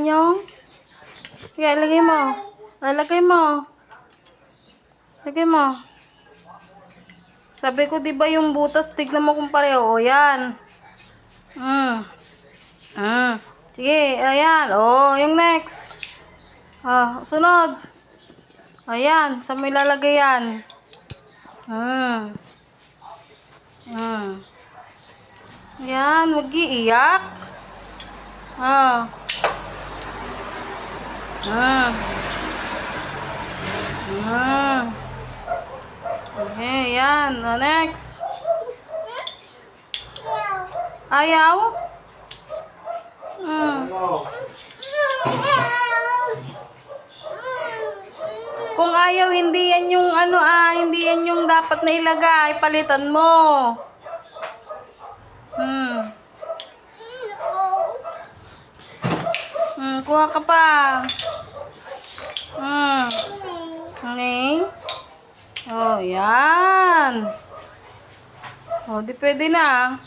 yung... Sige, lagay mo. Lagay mo. Lagay mo. Sabi ko, di ba yung butas, tignan mo kung pareho. O, yan. Sige, ayan. O, yung next. Sunod. Ayan, saan mo ilalagay yan? Ayan, wag iiyak. Okay, yan. Next. Ayaw? Kung ayaw, hindi yan yung hindi yan yung dapat na ilagay. Palitan mo. Kuha ka pa. Okay. Oh, yan. Oh, di pwede na.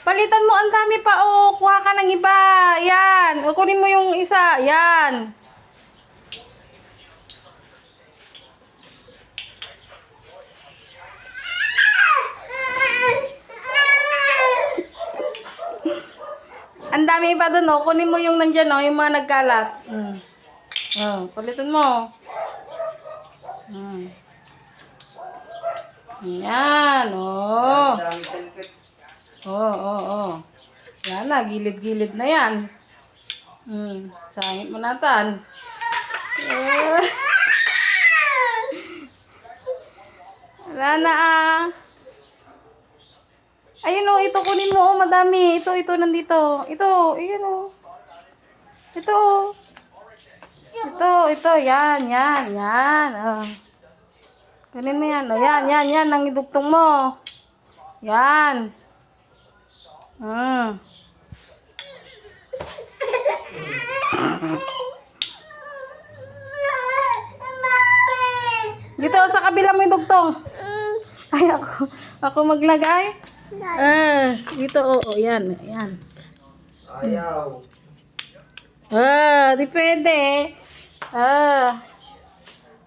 Palitan mo, ang dami pa. Oh, kuha ka ng iba. Yan. O, kunin mo yung isa. Yan. Ang dami pa doon, oh. Kunin mo yung nandyan, oh. Yung mga nagkalat. Palitan mo. Yan, oh. Yan na, gilid-gilid na yan. Sangit mo natan. Wala na, Ayun, oh, ito kunin mo, oh, madami. Ito, nandito. Ito, ayun, oh. Ito, oh. Ito, yan. Oh. Kunin mo yan, oh. Yan, ang idugtong mo. Yan. Dito, sa kabila mo yung dugtong. Ay, ako maglagay. Dito, yan. Ayaw. Di pwede.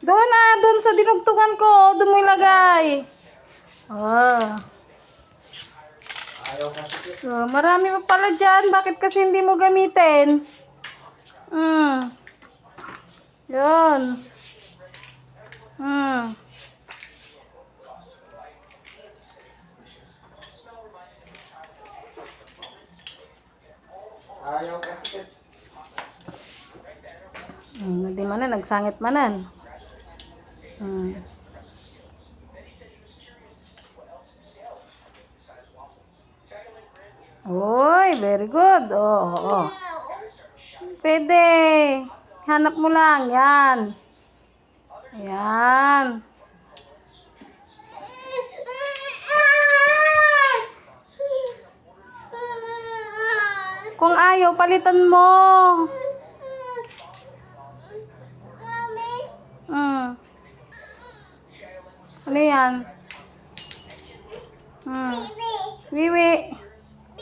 Doon sa dinugtungan ko, doon mo ilagay. Ayaw kasi. Marami pa pala dyan. Bakit kasi hindi mo gamitin? Yun. Ayaw kasi. Hindi manan, nagsangit manan. Oy, very good. Oh. Pwede. Hanap mo lang. Yan. Yan. Kung ayaw, palitan mo. Ano yan? Wiwi.